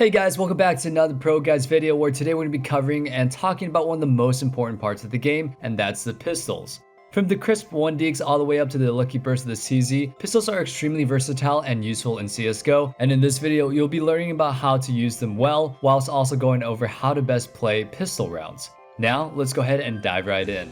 Hey guys, welcome back to another ProGuides video where today we're going to be covering and talking about one of the most important parts of the game, and that's the pistols. From the crisp 1Ds all the way up to the lucky burst of the CZ, pistols are extremely versatile and useful in CSGO, and in this video you'll be learning about how to use them well, whilst also going over how to best play pistol rounds. Now, let's go ahead and dive right in.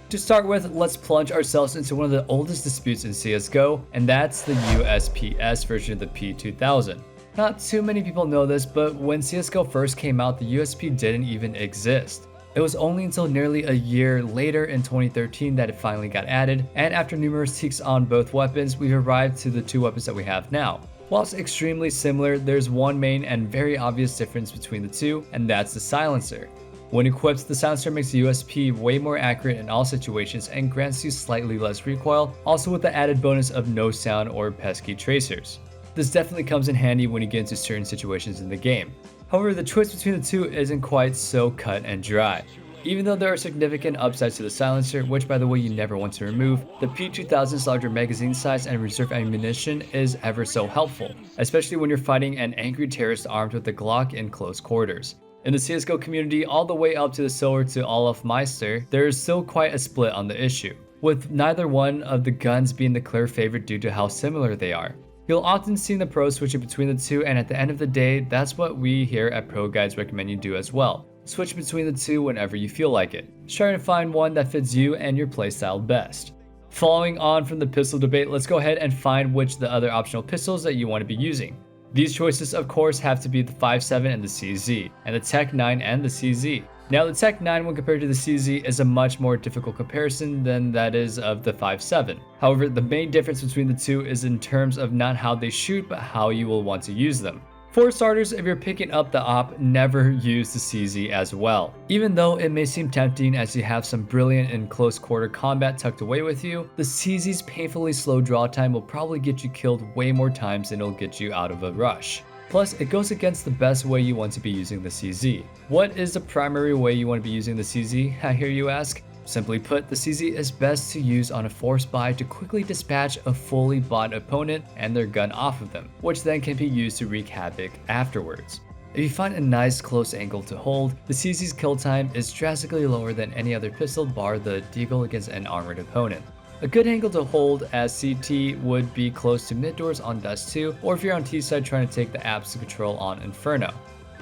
To start with, let's plunge ourselves into one of the oldest disputes in CSGO, and that's the USPS version of the P2000. Not too many people know this, but when CSGO first came out, the USP didn't even exist. It was only until nearly a year later in 2013 that it finally got added, and after numerous tweaks on both weapons, we've arrived to the two weapons that we have now. Whilst extremely similar, there's one main and very obvious difference between the two, and that's the silencer. When equipped, the silencer makes the USP way more accurate in all situations and grants you slightly less recoil, also with the added bonus of no sound or pesky tracers. This definitely comes in handy when you get into certain situations in the game. However, the choice between the two isn't quite so cut and dry. Even though there are significant upsides to the silencer, which by the way you never want to remove, the P2000's larger magazine size and reserve ammunition is ever so helpful, especially when you're fighting an angry terrorist armed with the GLOCK in close quarters. In the CSGO community, all the way up to the Silver to Olaf Meister, there is still quite a split on the issue, with neither one of the guns being the clear favorite due to how similar they are. You'll often see the pros switching between the two, and at the end of the day, that's what we here at ProGuides recommend you do as well. Switch between the two whenever you feel like it, trying to find one that fits you and your playstyle best. Following on from the pistol debate, let's go ahead and find which the other optional pistols that you want to be using. These choices of course have to be the 5.7 and the CZ, and the Tech 9 and the CZ. Now the Tech 9 when compared to the CZ is a much more difficult comparison than that is of the 5.7. However, the main difference between the two is in terms of not how they shoot but how you will want to use them. For starters, if you're picking up the op, never use the CZ as well. Even though it may seem tempting as you have some brilliant and close quarter combat tucked away with you, the CZ's painfully slow draw time will probably get you killed way more times than it'll get you out of a rush. Plus, it goes against the best way you want to be using the CZ. What is the primary way you want to be using the CZ, I hear you ask? Simply put, the CZ is best to use on a force buy to quickly dispatch a fully bought opponent and their gun off of them, which then can be used to wreak havoc afterwards. If you find a nice close angle to hold, the CZ's kill time is drastically lower than any other pistol bar the deagle against an armored opponent. A good angle to hold as CT would be close to mid doors on Dust 2, or if you're on T side trying to take the apps to control on Inferno.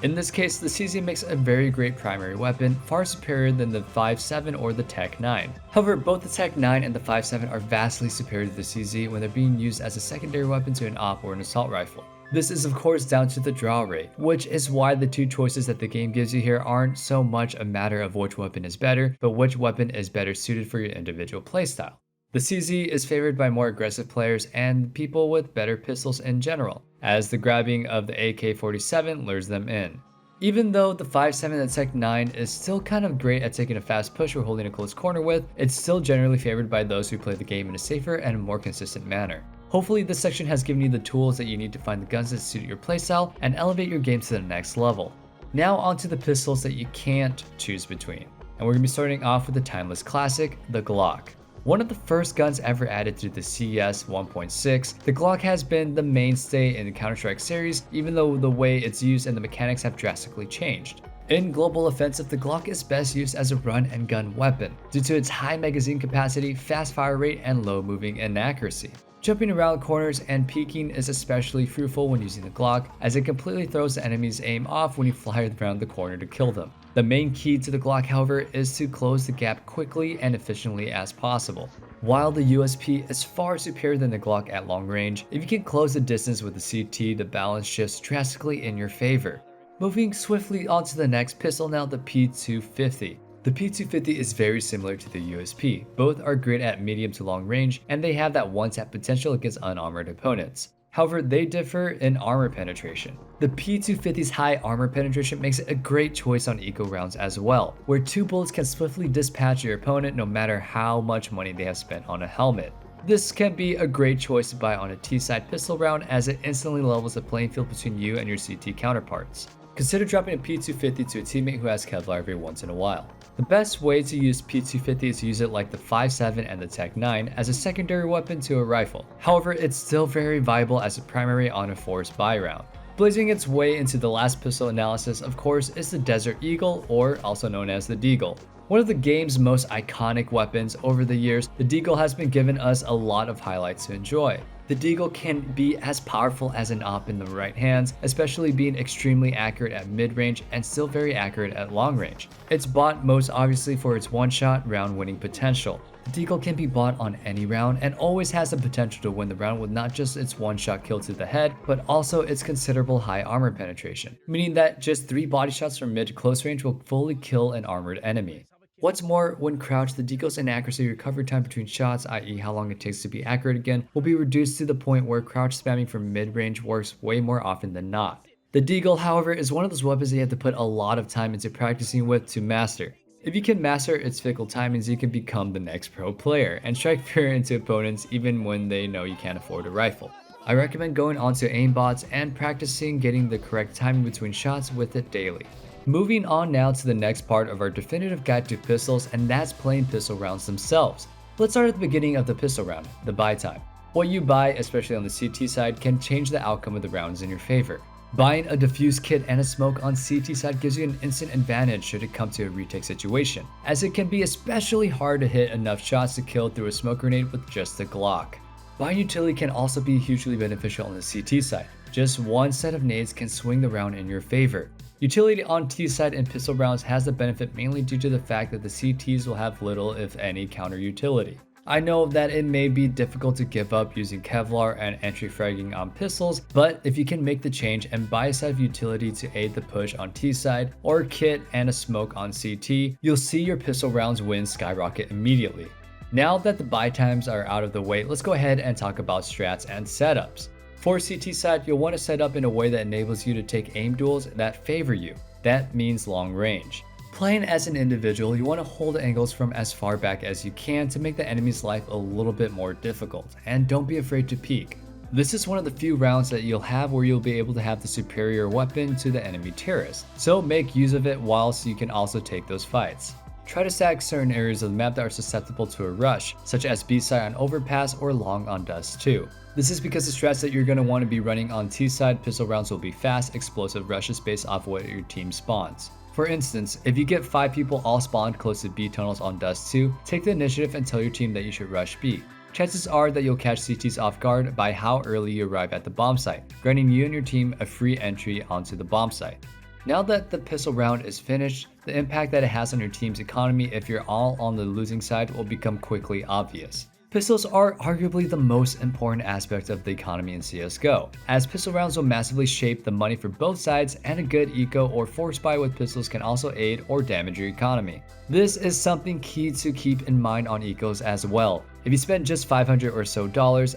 In this case, the CZ makes a very great primary weapon, far superior than the 5.7 or the Tech 9. However, both the Tech 9 and the 5.7 are vastly superior to the CZ when they're being used as a secondary weapon to an op or an assault rifle. This is of course down to the draw rate, which is why the two choices that the game gives you here aren't so much a matter of which weapon is better, but which weapon is better suited for your individual playstyle. The CZ is favored by more aggressive players and people with better pistols in general, as the grabbing of the AK-47 lures them in. Even though the 5.7 and the Tech 9 is still kind of great at taking a fast push or holding a close corner with, it's still generally favored by those who play the game in a safer and more consistent manner. Hopefully this section has given you the tools that you need to find the guns that suit your playstyle and elevate your game to the next level. Now onto the pistols that you can't choose between, and we're going to be starting off with the timeless classic, the GLOCK. One of the first guns ever added to the CS 1.6, the GLOCK has been the mainstay in the Counter-Strike series, even though the way it's used and the mechanics have drastically changed. In global offensive, the GLOCK is best used as a run and gun weapon, due to its high magazine capacity, fast fire rate, and low moving inaccuracy. Jumping around corners and peeking is especially fruitful when using the GLOCK, as it completely throws the enemy's aim off when you fly around the corner to kill them. The main key to the GLOCK, however, is to close the gap quickly and efficiently as possible. While the USP is far superior than the GLOCK at long range, if you can close the distance with the CT, the balance shifts drastically in your favor. Moving swiftly on to the next pistol now, the P250. The P250 is very similar to the USP. Both are great at medium to long range, and they have that one-tap potential against unarmored opponents. However, they differ in armor penetration. The P250's high armor penetration makes it a great choice on eco rounds as well, where 2 bullets can swiftly dispatch your opponent no matter how much money they have spent on a helmet. This can be a great choice to buy on a T-side pistol round, as it instantly levels the playing field between you and your CT counterparts. Consider dropping a P250 to a teammate who has Kevlar every once in a while. The best way to use P250 is to use it like the 5.7 and the Tech 9 as a secondary weapon to a rifle. However, it's still very viable as a primary on a forced buy round. Blazing its way into the last pistol analysis, of course, is the Desert Eagle, or also known as the Deagle. One of the game's most iconic weapons over the years, the Deagle has been given us a lot of highlights to enjoy. The Deagle can be as powerful as an AWP in the right hands, especially being extremely accurate at mid-range and still very accurate at long range. It's bought most obviously for its one-shot round winning potential. The Deagle can be bought on any round and always has the potential to win the round with not just its one-shot kill to the head, but also its considerable high armor penetration, meaning that just 3 body shots from mid to close range will fully kill an armored enemy. What's more, when crouched, the Deagle's inaccuracy recovery time between shots, i.e. how long it takes to be accurate again, will be reduced to the point where crouch spamming from mid-range works way more often than not. The Deagle, however, is one of those weapons that you have to put a lot of time into practicing with to master. If you can master its fickle timings, you can become the next pro player and strike fear into opponents even when they know you can't afford a rifle. I recommend going onto aimbots and practicing getting the correct timing between shots with it daily. Moving on now to the next part of our definitive guide to pistols, and that's playing pistol rounds themselves. Let's start at the beginning of the pistol round, the buy time. What you buy, especially on the CT side, can change the outcome of the rounds in your favor. Buying a defuse kit and a smoke on CT side gives you an instant advantage should it come to a retake situation, as it can be especially hard to hit enough shots to kill through a smoke grenade with just a Glock. Buying utility can also be hugely beneficial on the CT side. Just one set of nades can swing the round in your favor. Utility on T side in pistol rounds has the benefit mainly due to the fact that the CTs will have little if any counter utility. I know that it may be difficult to give up using Kevlar and entry fragging on pistols, but if you can make the change and buy a set of utility to aid the push on T side, or a kit and a smoke on CT, you'll see your pistol rounds win skyrocket immediately. Now that the buy times are out of the way, let's go ahead and talk about strats and setups. For CT side, you'll want to set up in a way that enables you to take aim duels that favor you. That means long range. Playing as an individual, you want to hold angles from as far back as you can to make the enemy's life a little bit more difficult, and don't be afraid to peek. This is one of the few rounds that you'll have where you'll be able to have the superior weapon to the enemy terrorist, so make use of it whilst you can also take those fights. Try to stack certain areas of the map that are susceptible to a rush, such as B-side on overpass or long on dust 2. This is because the strats that you're going to want to be running on T-side pistol rounds will be fast, explosive rushes based off what your team spawns. For instance, if you get 5 people all spawned close to B tunnels on dust 2, take the initiative and tell your team that you should rush B. Chances are that you'll catch CTs off guard by how early you arrive at the bomb site, granting you and your team a free entry onto the bomb site. Now that the pistol round is finished, the impact that it has on your team's economy if you're all on the losing side will become quickly obvious. Pistols are arguably the most important aspect of the economy in CSGO, as pistol rounds will massively shape the money for both sides, and a good eco or force buy with pistols can also aid or damage your economy. This is something key to keep in mind on ecos as well. If you spend just $500 or so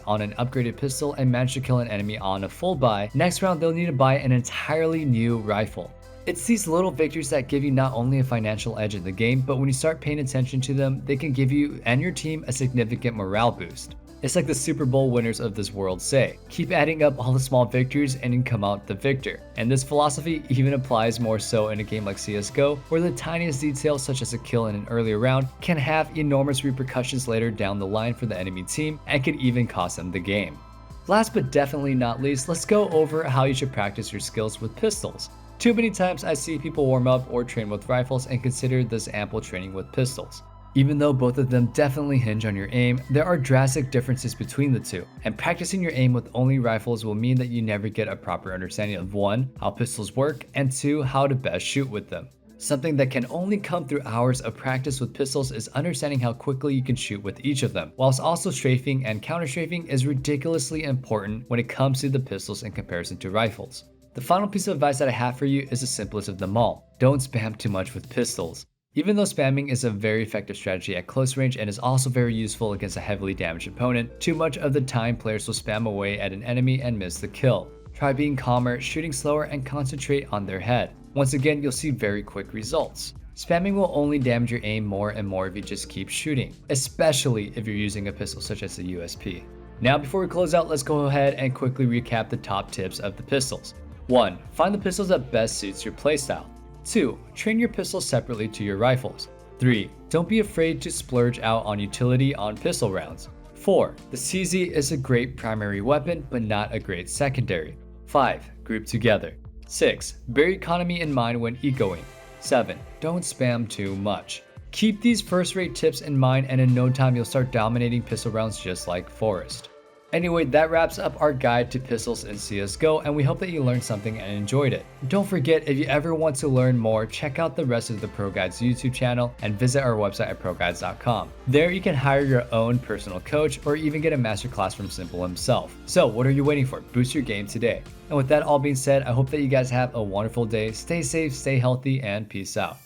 on an upgraded pistol and manage to kill an enemy on a full buy, next round they'll need to buy an entirely new rifle. It's these little victories that give you not only a financial edge in the game, but when you start paying attention to them, they can give you and your team a significant morale boost. It's like the Super Bowl winners of this world say, keep adding up all the small victories and you come out the victor. And this philosophy even applies more so in a game like CSGO, where the tiniest details such as a kill in an earlier round can have enormous repercussions later down the line for the enemy team and could even cost them the game. Last but definitely not least, let's go over how you should practice your skills with pistols. Too many times I see people warm up or train with rifles and consider this ample training with pistols. Even though both of them definitely hinge on your aim, there are drastic differences between the two, and practicing your aim with only rifles will mean that you never get a proper understanding of 1. How pistols work, and 2. How to best shoot with them. Something that can only come through hours of practice with pistols is understanding how quickly you can shoot with each of them, whilst also strafing and counter-strafing is ridiculously important when it comes to the pistols in comparison to rifles. The final piece of advice that I have for you is the simplest of them all. Don't spam too much with pistols. Even though spamming is a very effective strategy at close range and is also very useful against a heavily damaged opponent, too much of the time players will spam away at an enemy and miss the kill. Try being calmer, shooting slower, and concentrate on their head. Once again, you'll see very quick results. Spamming will only damage your aim more and more if you just keep shooting, especially if you're using a pistol such as the USP. Now before we close out, let's go ahead and quickly recap the top tips of the pistols. 1. Find the pistols that best suits your playstyle. 2. Train your pistols separately to your rifles. 3. Don't be afraid to splurge out on utility on pistol rounds. 4. The CZ is a great primary weapon, but not a great secondary. 5. Group together. 6. Bear economy in mind when ecoing. 7. Don't spam too much. Keep these first-rate tips in mind and in no time you'll start dominating pistol rounds just like Forrest. Anyway, that wraps up our guide to pistols in CSGO, and we hope that you learned something and enjoyed it. Don't forget, if you ever want to learn more, check out the rest of the ProGuides YouTube channel and visit our website at ProGuides.com. There you can hire your own personal coach or even get a masterclass from Simple himself. So what are you waiting for? Boost your game today. And with that all being said, I hope that you guys have a wonderful day. Stay safe, stay healthy, and peace out.